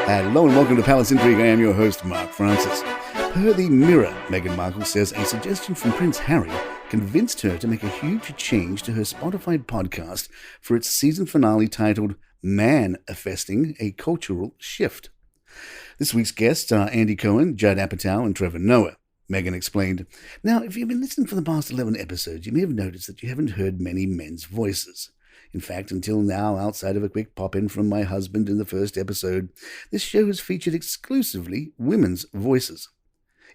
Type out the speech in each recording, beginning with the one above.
Hello and welcome to Palace Intrigue. I am your host, Mark Francis. Per the Mirror, Meghan Markle says a suggestion from Prince Harry convinced her to make a huge change to her Spotify podcast for its season finale titled Manifesting a Cultural Shift. This week's guests are Andy Cohen, Judd Apatow, and Trevor. Meghan explained, "Now, if you've been listening for the past 11 episodes, you may have noticed that you haven't heard many men's voices. In fact, until now, outside of a quick pop-in from my husband in the first episode, this show has featured exclusively women's voices.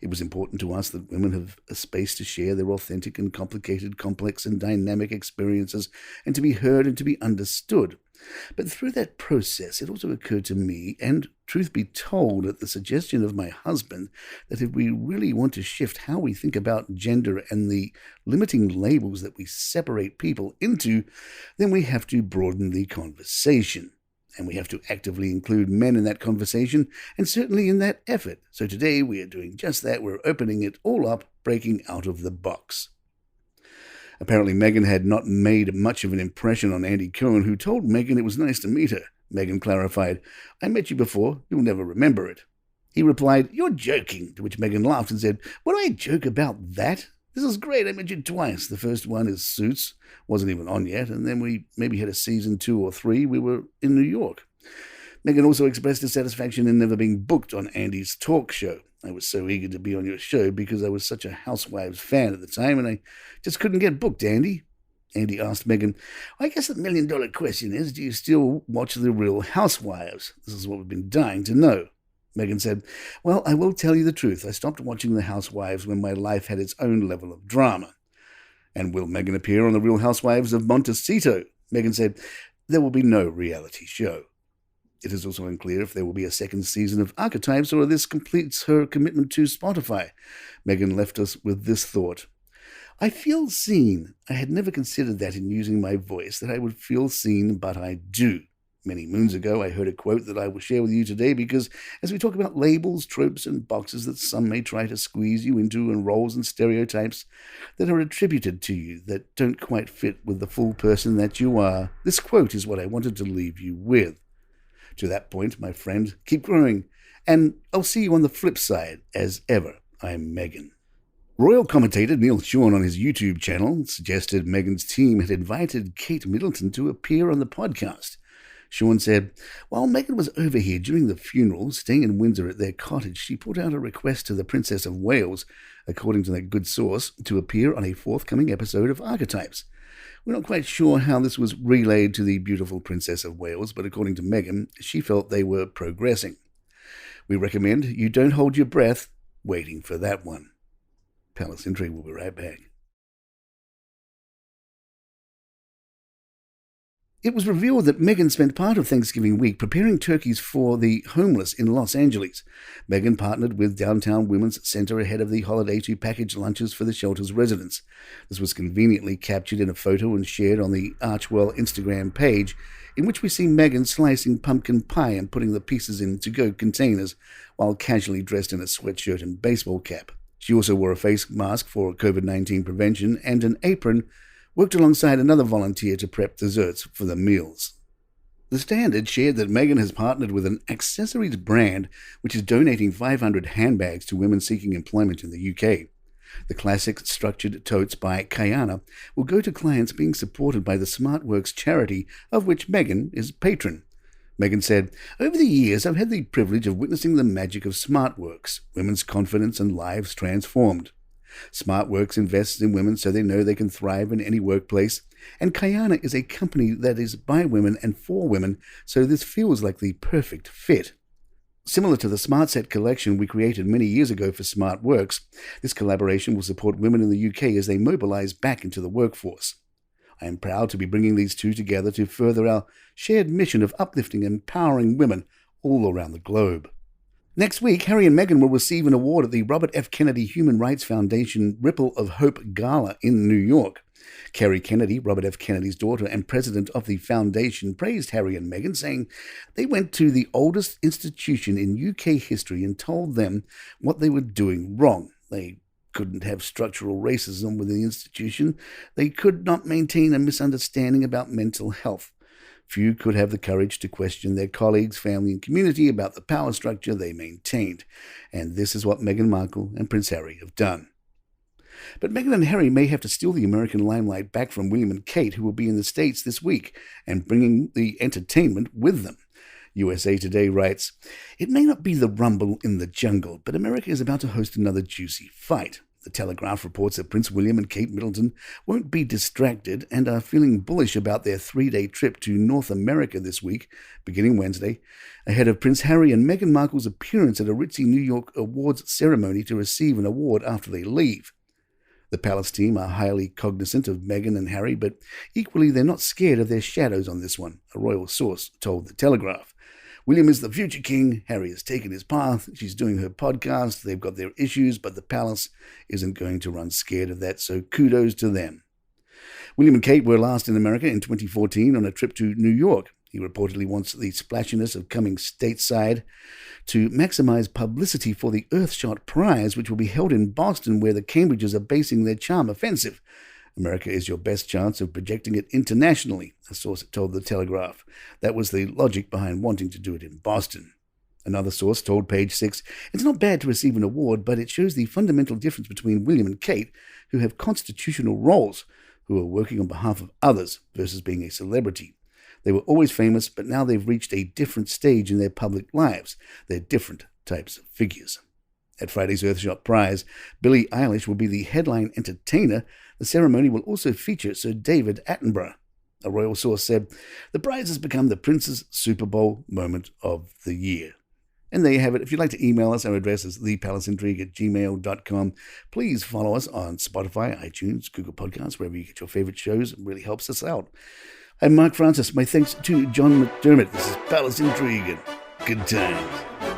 It was important to us that women have a space to share their authentic and complicated, complex and dynamic experiences and to be heard and to be understood. But through that process, it also occurred to me, and truth be told, at the suggestion of my husband, that if we really want to shift how we think about gender and the limiting labels that we separate people into, then we have to broaden the conversation. And we have to actively include men in that conversation, and certainly in that effort. So today we are doing just that. We're opening it all up, breaking out of the box." Apparently, Meghan had not made much of an impression on Andy Cohen, who told Meghan it was nice to meet her. Meghan clarified, "I met you before. You'll never remember it." He replied, "You're joking," to which Meghan laughed and said, "Would I joke about that? This is great. I met you twice. The first one is Suits. Wasn't even on yet. And then we maybe had a season 2 or 3. We were in New York." Meghan also expressed dissatisfaction in never being booked on Andy's talk show. "I was so eager to be on your show because I was such a Housewives fan at the time, and I just couldn't get booked, Andy." Andy asked Meghan, "I guess the million-dollar question is, do you still watch The Real Housewives? This is what we've been dying to know." Meghan said, "Well, I will tell you the truth. I stopped watching The Housewives when my life had its own level of drama." "And will Meghan appear on The Real Housewives of Montecito?" Meghan said, "There will be no reality show." It is also unclear if there will be a second season of Archetypes or this completes her commitment to Spotify. Meghan left us with this thought: "I feel seen. I had never considered that in using my voice, that I would feel seen, but I do. Many moons ago, I heard a quote that I will share with you today because as we talk about labels, tropes, and boxes that some may try to squeeze you into and roles and stereotypes that are attributed to you that don't quite fit with the full person that you are, this quote is what I wanted to leave you with. To that point, my friend, keep growing, and I'll see you on the flip side. As ever, I'm Meghan." Royal commentator Neil Sean on his YouTube channel suggested Meghan's team had invited Kate Middleton to appear on the podcast. Sean said, "While Meghan was over here during the funeral, staying in Windsor at their cottage, she put out a request to the Princess of Wales, according to that good source, to appear on a forthcoming episode of Archetypes. We're not quite sure how this was relayed to the beautiful Princess of Wales, but according to Meghan, she felt they were progressing. We recommend you don't hold your breath waiting for that one." Palace Intrigue will be right back. It was revealed that Meghan spent part of Thanksgiving week preparing turkeys for the homeless in Los Angeles. Meghan partnered with Downtown Women's Center ahead of the holiday to package lunches for the shelter's residents. This was conveniently captured in a photo and shared on the Archwell Instagram page, in which we see Meghan slicing pumpkin pie and putting the pieces in to-go containers while casually dressed in a sweatshirt and baseball cap. She also wore a face mask for COVID-19 prevention and an apron, worked alongside another volunteer to prep desserts for the meals. The Standard shared that Meghan has partnered with an accessories brand which is donating 500 handbags to women seeking employment in the UK. The classic structured totes by Kayana will go to clients being supported by the SmartWorks charity, of which Meghan is patron. Meghan said, "Over the years, I've had the privilege of witnessing the magic of SmartWorks, women's confidence and lives transformed. SmartWorks invests in women so they know they can thrive in any workplace, and Kayana is a company that is by women and for women, so this feels like the perfect fit." Similar to the Smart Set collection we created many years ago for SmartWorks, this collaboration will support women in the UK as they mobilize back into the workforce. I am proud to be bringing these two together to further our shared mission of uplifting and empowering women all around the globe. Next week, Harry and Meghan will receive an award at the Robert F. Kennedy Human Rights Foundation Ripple of Hope Gala in New York. Kerry Kennedy, Robert F. Kennedy's daughter and president of the foundation, praised Harry and Meghan, saying they went to the oldest institution in UK history and told them what they were doing wrong. They couldn't have structural racism within the institution. They could not maintain a misunderstanding about mental health. Few could have the courage to question their colleagues, family, and community about the power structure they maintained. And this is what Meghan Markle and Prince Harry have done. But Meghan and Harry may have to steal the American limelight back from William and Kate, who will be in the States this week, and bringing the entertainment with them. USA Today writes, "It may not be the rumble in the jungle, but America is about to host another juicy fight." The Telegraph reports that Prince William and Kate Middleton won't be distracted and are feeling bullish about their 3-day trip to North America this week, beginning Wednesday, ahead of Prince Harry and Meghan Markle's appearance at a ritzy New York awards ceremony to receive an award after they leave. The palace team are highly cognizant of Meghan and Harry, but equally they're not scared of their shadows on this one, a royal source told The Telegraph. William is the future king, Harry has taken his path, she's doing her podcast, they've got their issues, but the palace isn't going to run scared of that, so kudos to them. William and Kate were last in America in 2014 on a trip to New York. He reportedly wants the splashiness of coming stateside to maximize publicity for the Earthshot Prize, which will be held in Boston, where the Cambridges are basing their charm offensive. America is your best chance of projecting it internationally, a source told The Telegraph. That was the logic behind wanting to do it in Boston. Another source told Page 6, "It's not bad to receive an award, but it shows the fundamental difference between William and Kate, who have constitutional roles, who are working on behalf of others, versus being a celebrity. They were always famous, but now they've reached a different stage in their public lives. They're different types of figures." At Friday's Earthshot Prize, Billie Eilish will be the headline entertainer. The ceremony will also feature Sir David Attenborough. A royal source said, "The prize has become the Prince's Super Bowl moment of the year." And there you have it. If you'd like to email us, our address is thepalaceintrigue@gmail.com. Please follow us on Spotify, iTunes, Google Podcasts, wherever you get your favorite shows. It really helps us out. I'm Mark Francis. My thanks to John McDermott. This is Palace Intrigue and good times.